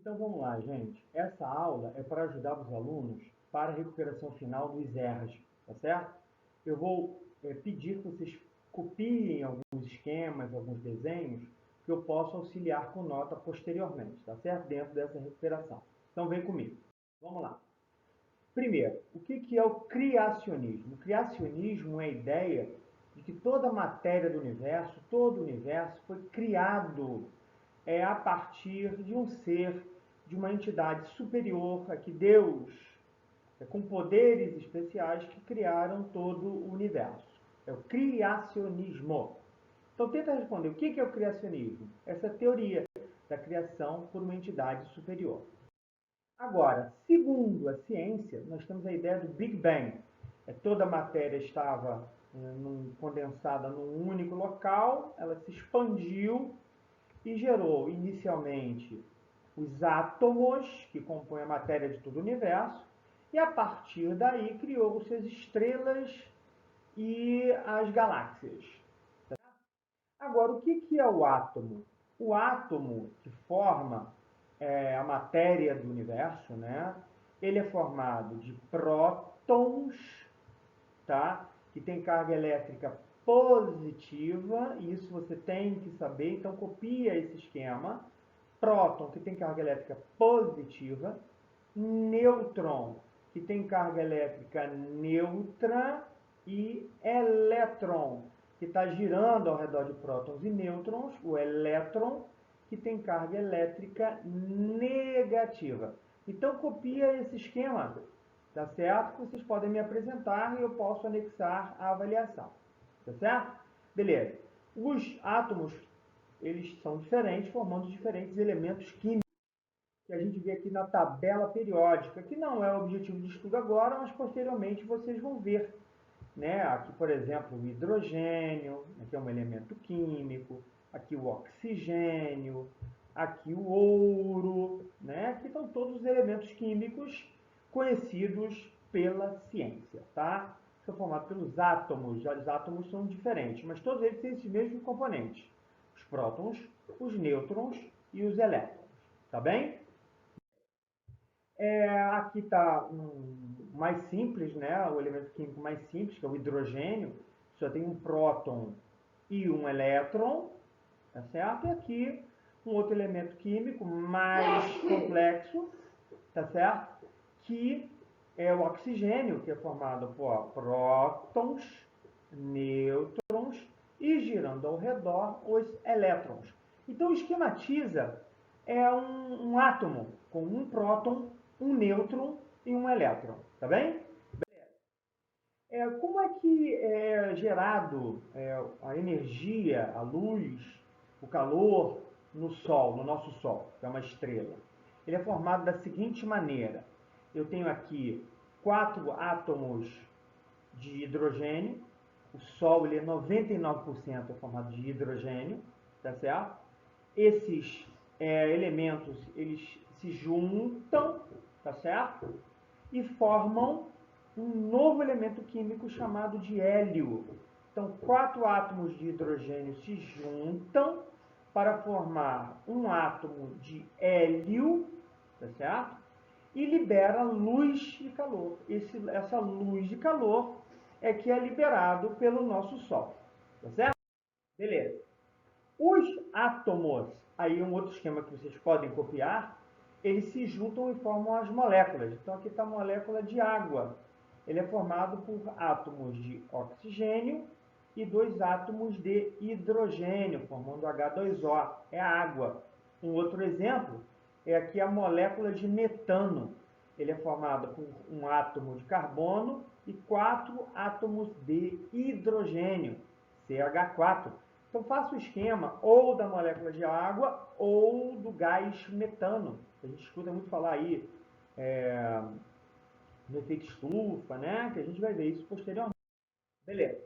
Então vamos lá, gente. Essa aula é para ajudar os alunos para a recuperação final dos ERAs, tá certo? Eu vou pedir que vocês copiem alguns esquemas, alguns desenhos, que eu possa auxiliar com nota posteriormente, tá certo? Dentro dessa recuperação. Então vem comigo. Vamos lá. Primeiro, o que é o criacionismo? O criacionismo é a ideia de que toda a matéria do universo, todo o universo foi criado a partir de um ser, de uma entidade superior a que Deus, com poderes especiais que criaram todo o universo. É o criacionismo. Então tenta responder, o que é o criacionismo? Essa teoria da criação por uma entidade superior. Agora, segundo a ciência, nós temos a ideia do Big Bang. Toda a matéria estava condensada num único local, ela se expandiu e gerou inicialmente os átomos, que compõem a matéria de todo o universo, e a partir daí criou-se as estrelas e as galáxias. Agora, o que é o átomo? O átomo que forma a matéria do universo, né? Ele é formado de prótons, tá? Que tem carga elétrica positiva, e isso você tem que saber, então copia esse esquema. Próton, que tem carga elétrica positiva, nêutron, que tem carga elétrica neutra, e elétron, que está girando ao redor de prótons e nêutrons, o elétron, que tem carga elétrica negativa. Então copia esse esquema, tá certo? Vocês podem me apresentar e eu posso anexar a avaliação, tá certo? Beleza. Os átomos, eles são diferentes, formando diferentes elementos químicos, que a gente vê aqui na tabela periódica, que não é o objetivo de estudo agora, mas posteriormente vocês vão ver. Né? Aqui, por exemplo, o hidrogênio, aqui é um elemento químico, aqui o oxigênio, aqui o ouro, né? Aqui estão todos os elementos químicos conhecidos pela ciência, tá? São formados pelos átomos, já os átomos são diferentes, mas todos eles têm esses mesmos componentes: os prótons, os nêutrons e os elétrons, tá bem? Aqui está mais simples, né? O elemento químico mais simples, que é o hidrogênio, só tem um próton e um elétron, tá certo? E aqui um outro elemento químico mais complexo, tá certo? Que é o oxigênio, que é formado por prótons, nêutrons e, girando ao redor, os elétrons. Então esquematiza um átomo com um próton, um nêutron e um elétron, tá bem? Como é que é gerado a energia, a luz, o calor no Sol, no nosso Sol, que é uma estrela? Ele é formado da seguinte maneira: eu tenho aqui 4 átomos de hidrogênio, o Sol ele é 99% formado de hidrogênio, tá certo? Esses elementos eles se juntam, tá certo? E formam um novo elemento químico chamado de hélio. Então, 4 átomos de hidrogênio se juntam para formar um átomo de hélio, tá certo? E libera luz e calor. Essa luz de calor é que é liberado pelo nosso Sol, tá certo? Beleza. Os átomos, aí um outro esquema que vocês podem copiar, eles se juntam e formam as moléculas. Então aqui está a molécula de água. Ele é formado por átomos de oxigênio e 2 átomos de hidrogênio, formando H2O, é a água. Um outro exemplo é aqui a molécula de metano. Ele é formado por um átomo de carbono e 4 átomos de hidrogênio, CH4. Então faça o esquema ou da molécula de água ou do gás metano. A gente escuta muito falar aí no efeito estufa, né? Que a gente vai ver isso posteriormente. Beleza.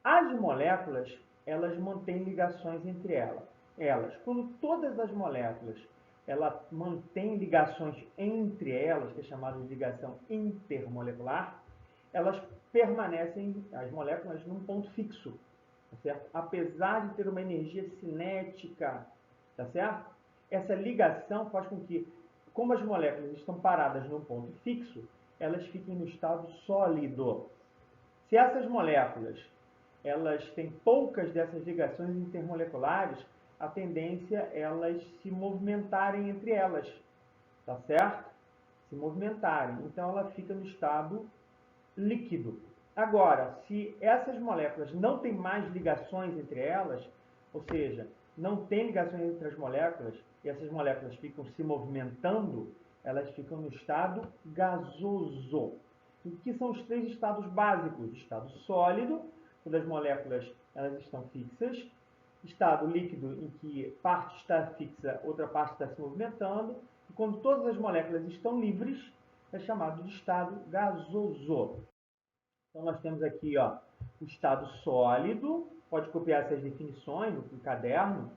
As moléculas, elas mantêm ligações entre elas. Quando todas as moléculas mantêm ligações entre elas, que é chamada de ligação intermolecular, elas permanecem, as moléculas, num ponto fixo, tá certo? Apesar de ter uma energia cinética, tá certo? Essa ligação faz com que, como as moléculas estão paradas num ponto fixo, elas fiquem no estado sólido. Se essas moléculas elas têm poucas dessas ligações intermoleculares, a tendência é elas se movimentarem entre elas, tá certo? Se movimentarem. Então ela fica no estado líquido. Agora, se essas moléculas não têm mais ligações entre elas, ou seja, não tem ligações entre as moléculas, e essas moléculas ficam se movimentando, elas ficam no estado gasoso. O que são os três estados básicos? Estado sólido, quando as moléculas elas estão fixas. Estado líquido, em que parte está fixa, outra parte está se movimentando. E quando todas as moléculas estão livres, é chamado de estado gasoso. Então, nós temos aqui o estado sólido, pode copiar essas definições no caderno.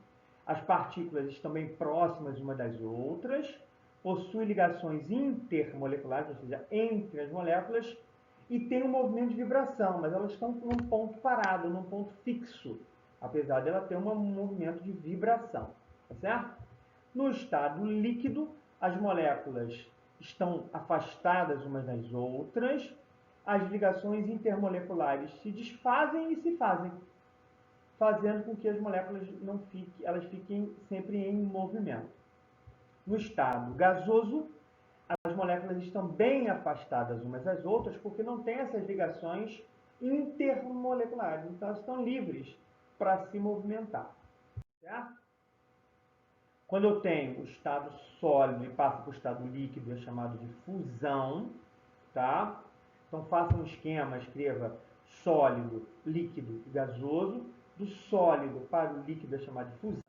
As partículas estão bem próximas umas das outras, possuem ligações intermoleculares, ou seja, entre as moléculas, e tem um movimento de vibração, mas elas estão num ponto parado, num ponto fixo, apesar de ela ter um movimento de vibração, tá certo? No estado líquido, as moléculas estão afastadas umas das outras, as ligações intermoleculares se desfazem e se fazem, fazendo com que as moléculas não fiquem, elas fiquem sempre em movimento. No estado gasoso, as moléculas estão bem afastadas umas das outras porque não tem essas ligações intermoleculares, então elas estão livres para se movimentar, certo? Quando eu tenho o estado sólido e passa para o estado líquido, é chamado de fusão, tá? Então faça um esquema, escreva sólido, líquido e gasoso. Do sólido para o líquido é chamado de fusão.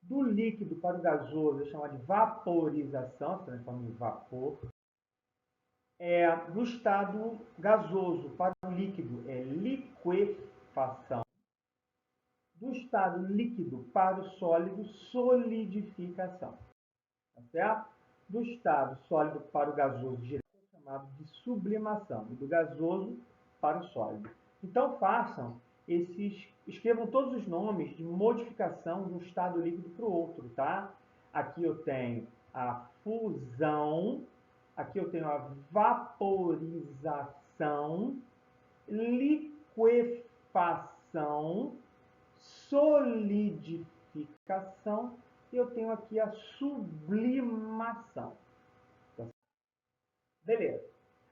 Do líquido para o gasoso é chamado de vaporização, se transforma em vapor. Do estado gasoso para o líquido é liquefação. Do estado líquido para o sólido, solidificação. Tá certo? Do estado sólido para o gasoso direto é chamado de sublimação. E do gasoso para o sólido. Então façam escrevam todos os nomes de modificação de um estado líquido para o outro, tá? Aqui eu tenho a fusão, aqui eu tenho a vaporização, liquefação, solidificação, e eu tenho aqui a sublimação. Beleza.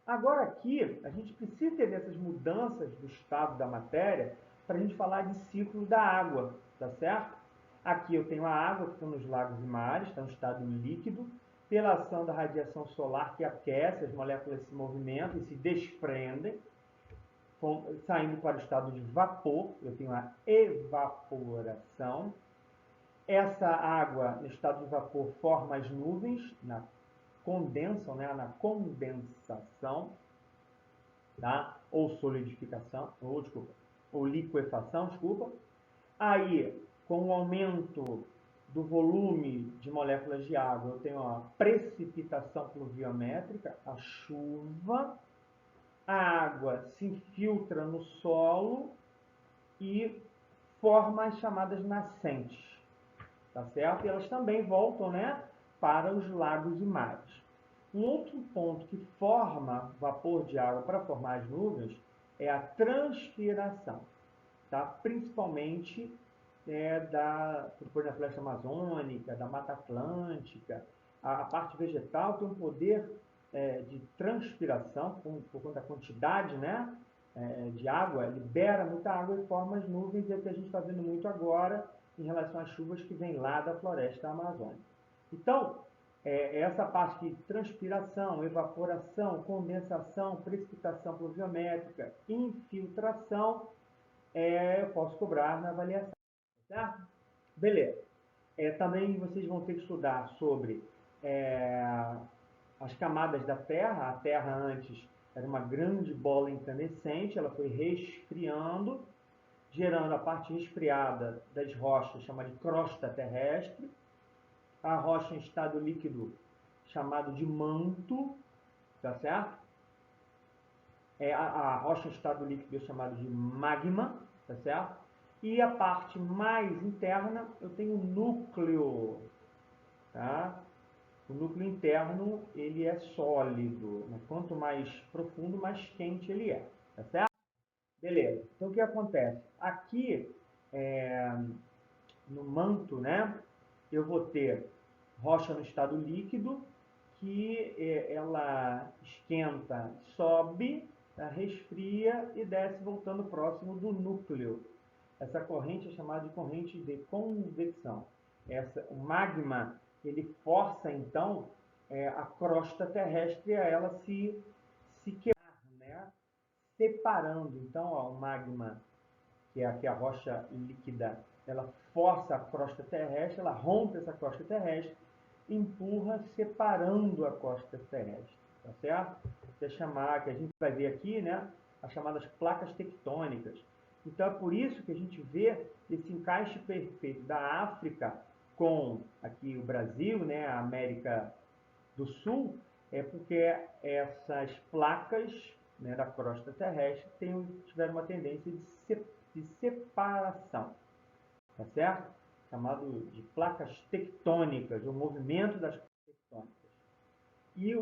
Agora aqui, a gente precisa ter essas mudanças do estado da matéria para a gente falar de ciclo da água, tá certo? Aqui eu tenho a água que está nos lagos e mares, está no estado líquido, pela ação da radiação solar que aquece, as moléculas se movimentam e se desprendem, saindo para o estado de vapor, eu tenho a evaporação. Essa água, no estado de vapor, forma as nuvens, condensam, né, na condensação, tá? Ou solidificação, ou liquefação, desculpa. Aí, com o aumento do volume de moléculas de água, eu tenho a precipitação pluviométrica, a chuva. A água se infiltra no solo e forma as chamadas nascentes, tá certo? E elas também voltam, né, para os lagos e mares. Um outro ponto que forma vapor de água para formar as nuvens é a transpiração, tá? Principalmente depois da floresta amazônica, da Mata Atlântica. A parte vegetal tem um poder de transpiração, por conta da quantidade, né, de água, libera muita água e forma as nuvens, é o que a gente está vendo muito agora em relação às chuvas que vêm lá da floresta amazônica. Então, essa parte de transpiração, evaporação, condensação, precipitação pluviométrica, infiltração, eu posso cobrar na avaliação, certo? Beleza. Também vocês vão ter que estudar sobre as camadas da Terra. A Terra antes era uma grande bola incandescente, ela foi resfriando, gerando a parte resfriada das rochas, chamada de crosta terrestre, a rocha em estado líquido, chamado de manto, tá certo? A rocha em estado líquido é chamado de magma, tá certo? E a parte mais interna, eu tenho o núcleo. tá? O núcleo interno, ele é sólido, né? Quanto mais profundo, mais quente ele é, tá certo? Beleza. Então, o que acontece? Aqui, no manto, né, eu vou ter rocha no estado líquido, que ela esquenta, sobe, tá? Resfria e desce voltando próximo do núcleo. Essa corrente é chamada de corrente de convecção. O magma, ele força, então, a crosta terrestre a ela se quebrar, né? Separando. Então, ó, o magma, que é aqui a rocha líquida, ela força a crosta terrestre, ela rompe essa crosta terrestre, empurra, separando a crosta terrestre, tá certo? Que a gente vai ver aqui, né, as chamadas placas tectônicas. Então é por isso que a gente vê esse encaixe perfeito da África com aqui o Brasil, né, a América do Sul, é porque essas placas, né, da crosta terrestre tiveram uma tendência de separação, tá certo? Chamado de placas tectônicas, o movimento das placas tectônicas. E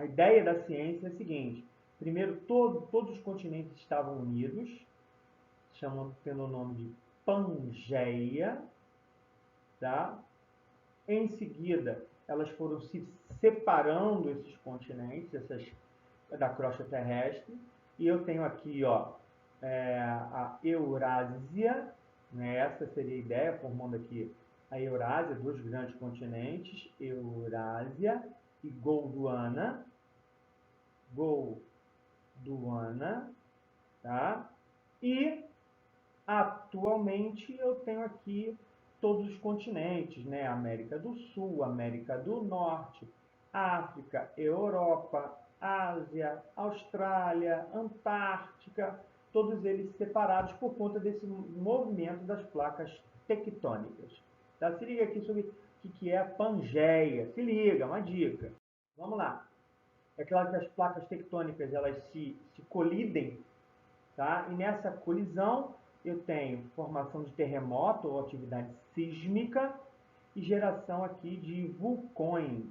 a ideia da ciência é a seguinte: primeiro, todos os continentes estavam unidos, chamando pelo nome de Pangeia, tá? Em seguida, elas foram se separando, esses continentes, da crosta terrestre, e eu tenho aqui, ó, a Eurásia, né? Essa seria a ideia, formando aqui a Eurásia, dois grandes continentes, Eurásia e Gondwana, tá? E atualmente eu tenho aqui todos os continentes, né? América do Sul, América do Norte, África, Europa, Ásia, Austrália, Antártica, todos eles separados por conta desse movimento das placas tectônicas. Tá? Se liga aqui sobre o que é a Pangeia. Se liga, uma dica. Vamos lá. É claro que as placas tectônicas elas se colidem, tá? E nessa colisão eu tenho formação de terremoto ou atividade sísmica e geração aqui de vulcões,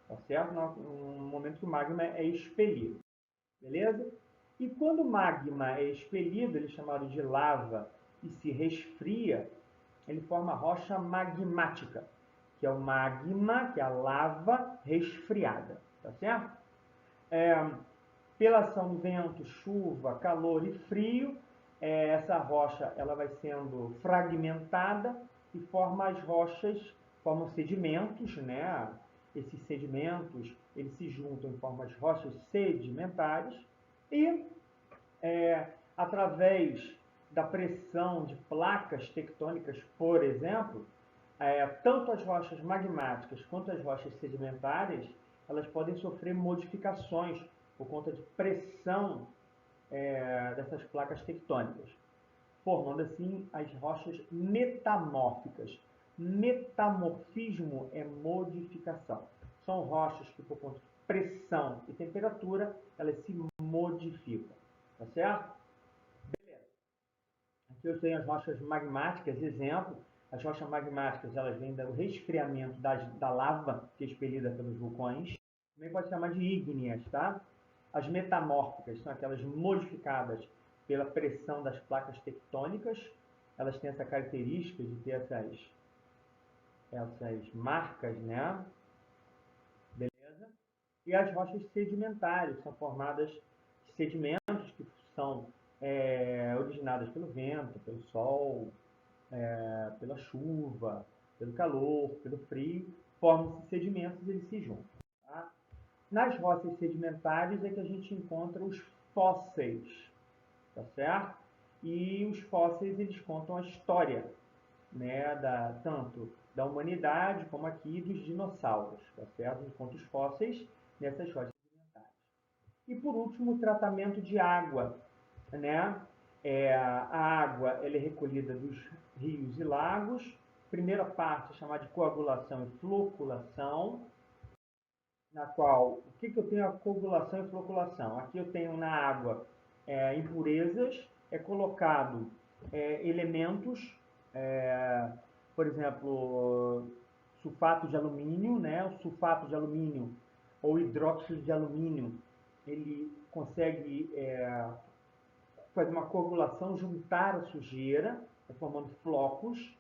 tá certo? No momento que o magma é expelido, beleza? E quando o magma é expelido, ele é chamado de lava e se resfria, ele forma rocha magmática, que é o magma, que é a lava resfriada, tá certo? Pela ação do vento, chuva, calor e frio, essa rocha ela vai sendo fragmentada e forma as rochas, formam sedimentos, né? Esses sedimentos eles se juntam em formas rochas sedimentares e através da pressão de placas tectônicas, por exemplo, tanto as rochas magmáticas quanto as rochas sedimentares, elas podem sofrer modificações por conta de pressão dessas placas tectônicas, formando assim as rochas metamórficas. Metamorfismo é modificação. São rochas que, por conta de pressão e temperatura, elas se modificam. Tá certo? Aqui eu tenho as rochas magmáticas, exemplo. As rochas magmáticas elas vêm do resfriamento da lava que é expelida pelos vulcões. Também pode chamar de ígneas, tá? As metamórficas são aquelas modificadas pela pressão das placas tectônicas. Elas têm essa característica de ter essas marcas, né? Beleza? E as rochas sedimentares são formadas de sedimentos que são originadas pelo vento, pelo sol, pela chuva, pelo calor, pelo frio, formam-se sedimentos e eles se juntam. Tá? Nas rochas sedimentares é que a gente encontra os fósseis, tá certo? E os fósseis eles contam a história, né, tanto da humanidade como aqui dos dinossauros, tá certo? A gente conta os fósseis nessas rochas sedimentares. E por último, o tratamento de água, né? A água ela é recolhida dos rios e lagos. Primeira parte é chamada de coagulação e floculação, na qual, o que eu tenho a coagulação e floculação? Aqui eu tenho na água impurezas, é colocado elementos, por exemplo, sulfato de alumínio, né? O sulfato de alumínio ou hidróxido de alumínio, ele consegue fazer uma coagulação, juntar a sujeira, formando flocos,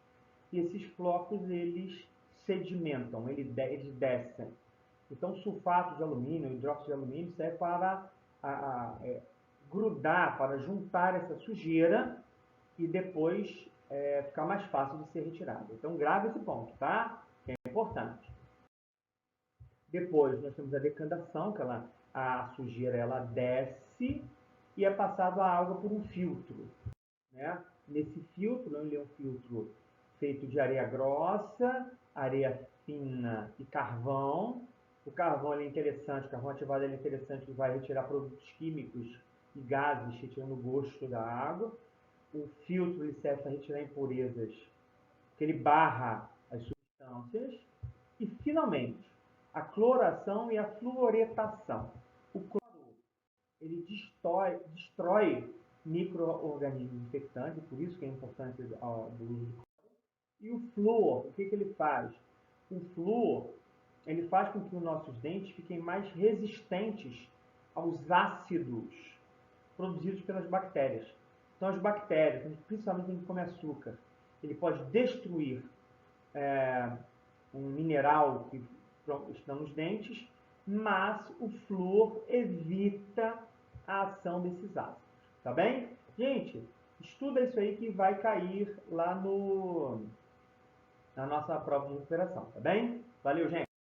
e esses flocos eles sedimentam, eles descem. Então, sulfato de alumínio, hidróxido de alumínio serve para grudar, para juntar essa sujeira e depois ficar mais fácil de ser retirada. Então, grave esse ponto, tá? Que é importante. Depois, nós temos a decantação, que a sujeira ela desce e é passado a água por um filtro. Né? Nesse filtro, ele é um filtro feito de areia grossa, areia fina e carvão. O carvão é interessante, o carvão ativado é interessante, que vai retirar produtos químicos e gases, retirando o gosto da água. O filtro ele serve para retirar impurezas, que ele barra as substâncias. E, finalmente, a cloração e a fluoretação. O cloro ele destrói micro-organismos infectantes, por isso que é importante do uso do cloro. E o flúor, o que ele faz? O flúor ele faz com que os nossos dentes fiquem mais resistentes aos ácidos produzidos pelas bactérias. Então, as bactérias, principalmente quem come açúcar, ele pode destruir um mineral que está nos dentes, mas o flúor evita a ação desses ácidos. Tá bem? Gente, estuda isso aí que vai cair lá na nossa prova de recuperação. Tá bem? Valeu, gente!